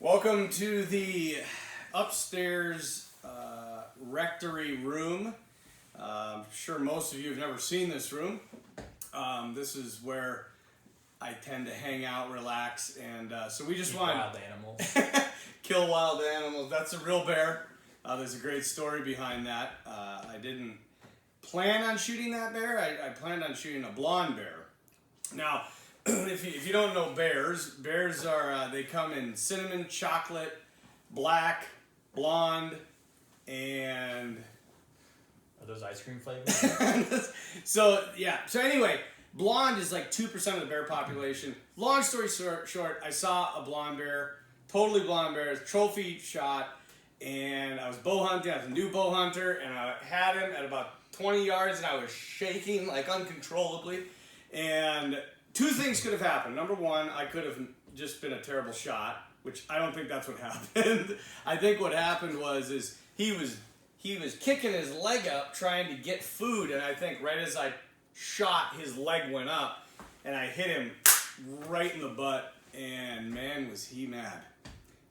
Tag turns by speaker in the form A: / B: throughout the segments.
A: Welcome to the upstairs rectory room. I'm sure most of you have never seen this room. This is where I tend to hang out, relax, and so we just want
B: wild animals.
A: kill wild animals. That's a real bear. There's a great story behind that. I didn't plan on shooting that bear. I planned on shooting a blonde bear. Now, if you don't know bears are they come in cinnamon, chocolate, black, blonde, and
B: Are those ice cream flavors?
A: So anyway, blonde is like 2% of the bear population. Long story short, I saw a blonde bear, totally blonde bear, trophy shot, and I was bow hunting. I was a new bow hunter, and I had him at about 20 yards, and I was shaking like uncontrollably. And two things could have happened. Number one, I could have just been a terrible shot, which I don't think that's what happened. I think what happened is he was kicking his leg up trying to get food, and I think right as I shot, his leg went up, and I hit him right in the butt, and man, was he mad.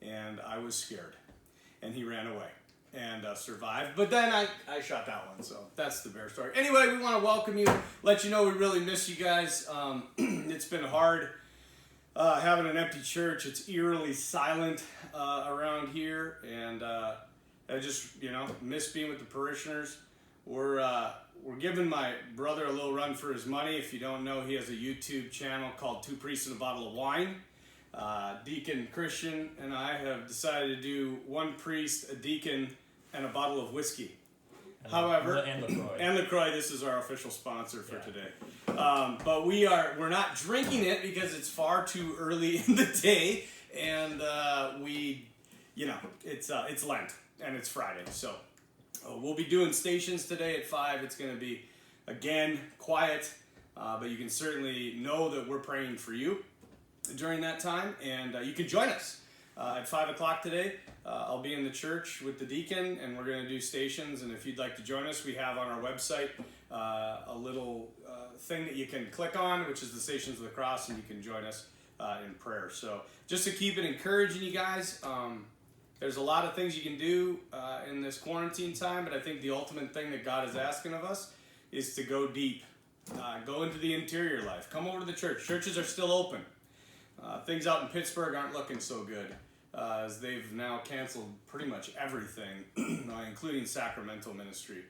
A: And I was scared. And he ran away and survived. But then I shot that one, so that's the bear story. Anyway, we want to welcome you, let you know we really miss you guys. It's been hard having an empty church. It's eerily silent around here, and I just, miss being with the parishioners. We're giving my brother a little run for his money. If you don't know, he has a YouTube channel called Two Priests and a Bottle of Wine. Deacon Christian and I have decided to do one priest, a deacon, and a bottle of whiskey. However,
B: and
A: LaCroix, this is our official sponsor for today. But we're not drinking it because it's far too early in the day, and it's Lent and it's Friday, so we'll be doing stations today at 5. It's going to be again quiet, but you can certainly know that we're praying for you during that time, and you can join us at 5 o'clock today. I'll be in the church with the deacon, and we're going to do stations, and if you'd like to join us, we have on our website a little thing that you can click on, which is the Stations of the Cross, and you can join us in prayer. So just to keep it encouraging you guys, there's a lot of things you can do in this quarantine time, but I think the ultimate thing that God is asking of us is to go deep, go into the interior life, come over to the church. Churches are still open. Things out in Pittsburgh aren't looking so good, as they've now canceled pretty much everything, including sacramental ministry.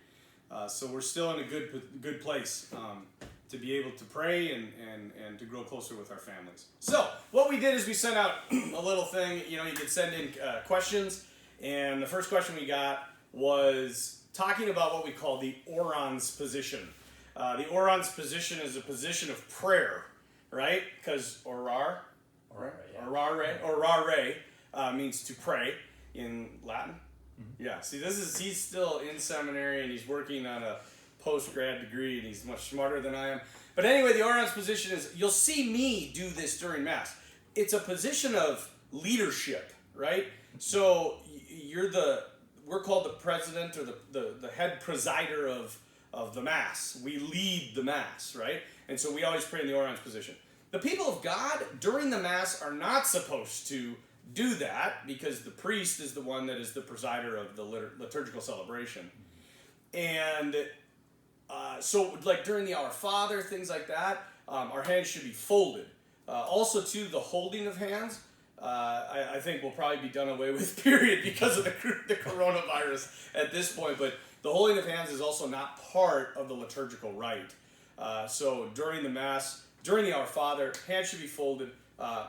A: So we're still in a good place to be able to pray and to grow closer with our families. So what we did is we sent out a little thing. You could send in questions, and the first question we got was talking about what we call the orans position. The orans position is a position of prayer, right? Because orare means to pray in Latin. Mm-hmm. Yeah, see, he's still in seminary, and he's working on a post-grad degree, and he's much smarter than I am. But anyway, the orans position is, you'll see me do this during Mass. It's a position of leadership, right? So we're called the president, or the head presider of the Mass. We lead the Mass, right? And so we always pray in the orans position. The people of God during the Mass are not supposed to do that, because the priest is the one that is the presider of the liturgical celebration. And so like during the Our Father, things like that, our hands should be folded. Also too, the holding of hands, I think will probably be done away with, period, because of the coronavirus at this point. But the holding of hands is also not part of the liturgical rite. So during the Mass, during the Our Father, hands should be folded,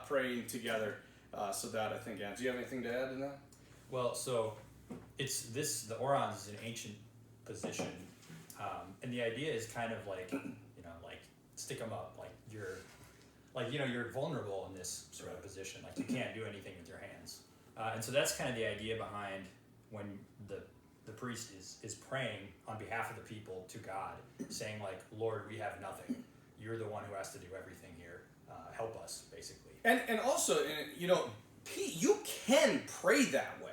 A: praying together. So that, I think, Anne, do you have anything to add to that?
B: Well, so the orans is an ancient position, and the idea is kind of like, stick them up, you're vulnerable in this sort of position, like you can't do anything with your hands, and so that's kind of the idea behind when the priest is praying on behalf of the people to God, saying like, Lord, we have nothing. You're the one who has to do everything here. Help us, basically. And
A: also, you can pray that way.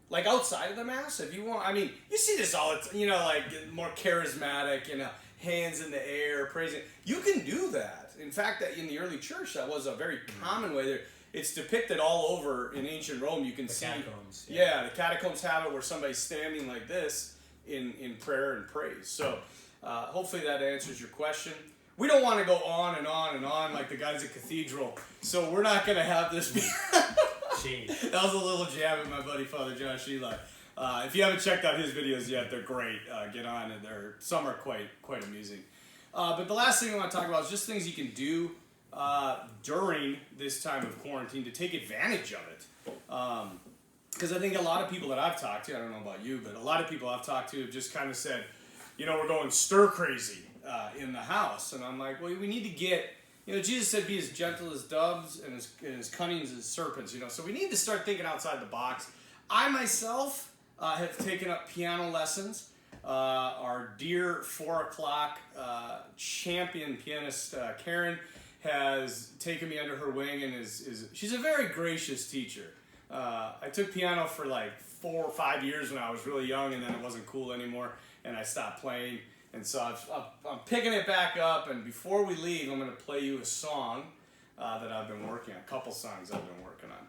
A: Like outside of the Mass, if you want. I mean, you see this all the time, like more charismatic, hands in the air, praising. You can do that. In fact, that in the early church, that was a very common way. it's depicted all over in ancient Rome. You can see
B: catacombs.
A: Yeah, the catacombs have it where somebody's standing like this in prayer and praise. So hopefully that answers your question. We don't want to go on and on and on like the guys at Cathedral, so we're not going to have this be... That was a little jab at my buddy Father Josh Eli. If you haven't checked out his videos yet, they're great. Get on, and some are quite amusing. But the last thing I want to talk about is just things you can do during this time of quarantine to take advantage of it. Because I think a lot of people that I've talked to, I don't know about you, but a lot of people I've talked to have just kind of said, we're going stir crazy in the house. And I'm like, well, we need to get, Jesus said be as gentle as doves and as cunning as serpents, so we need to start thinking outside the box. I myself have taken up piano lessons. Our dear 4 o'clock champion pianist, Karen, has taken me under her wing and she's a very gracious teacher. I took piano for like 4 or 5 years when I was really young, and then it wasn't cool anymore, and I stopped playing. And so I'm picking it back up, and before we leave, I'm going to play you a song that I've been working on, a couple songs I've been working on.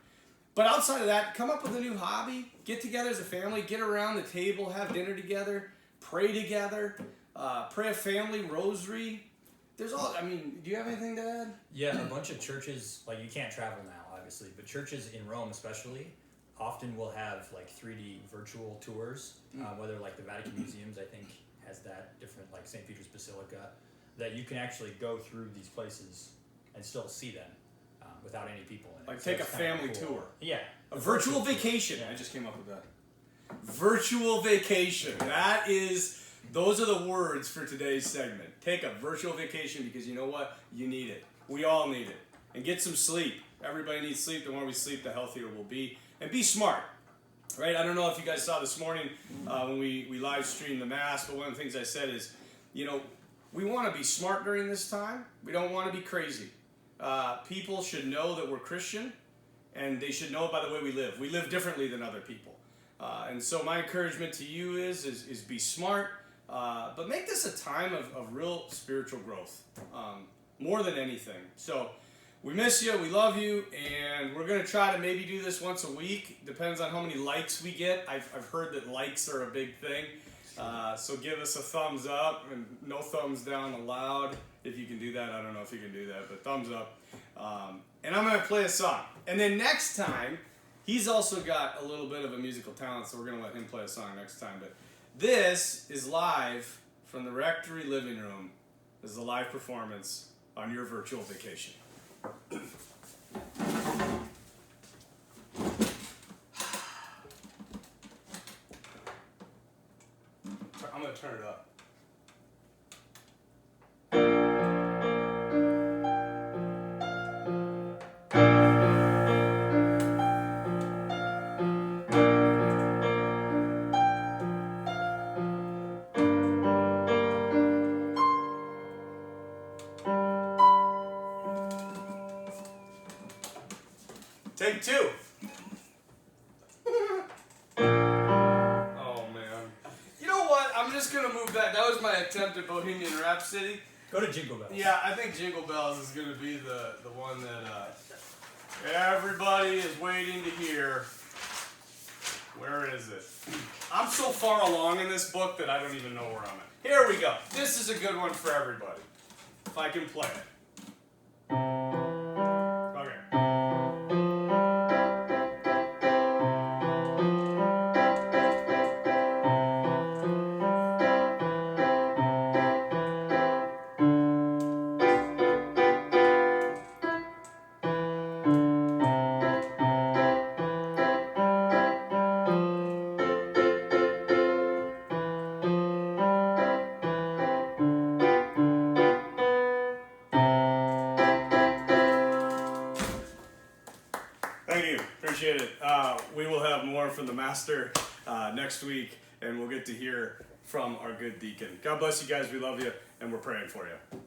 A: But outside of that, come up with a new hobby, get together as a family, get around the table, have dinner together, pray together, pray a family rosary. Do you have anything to add?
B: Yeah, a bunch of churches, like you can't travel now, obviously, but churches in Rome especially often will have like 3D virtual tours, whether like the Vatican Museums, I think, has that different, like St. Peter's Basilica, that you can actually go through these places and still see them without any people in it.
A: Like take a family tour.
B: Yeah.
A: A virtual vacation. Yeah. I just came up with that. Virtual vacation. Those are the words for today's segment. Take a virtual vacation because you know what? You need it. We all need it. And get some sleep. Everybody needs sleep. The more we sleep, the healthier we'll be. And be smart. Right? I don't know if you guys saw this morning when we live streamed the Mass, but one of the things I said is, we want to be smart during this time. We don't want to be crazy. People should know that we're Christian, and they should know it by the way we live. We live differently than other people. And so my encouragement to you is be smart, but make this a time of real spiritual growth, more than anything. So we miss you, we love you, and we're going to try to maybe do this once a week. Depends on how many likes we get. I've heard that likes are a big thing. So give us a thumbs up, and no thumbs down allowed. If you can do that, I don't know if you can do that, but thumbs up. And I'm going to play a song. And then next time, he's also got a little bit of a musical talent, so we're going to let him play a song next time. But this is live from the Rectory living room. This is a live performance on your virtual vacation. I'm going to turn it up. Take 2. Oh, man. You know what? I'm just going to move back. That was my attempt at Bohemian Rhapsody.
B: Go to Jingle Bells.
A: Yeah, I think Jingle Bells is going to be the one that everybody is waiting to hear. Where is it? I'm so far along in this book that I don't even know where I'm at. Here we go. This is a good one for everybody. If I can play it. Thank you. Appreciate it. We will have more from the Master next week, and we'll get to hear from our good deacon. God bless you guys. We love you, and we're praying for you.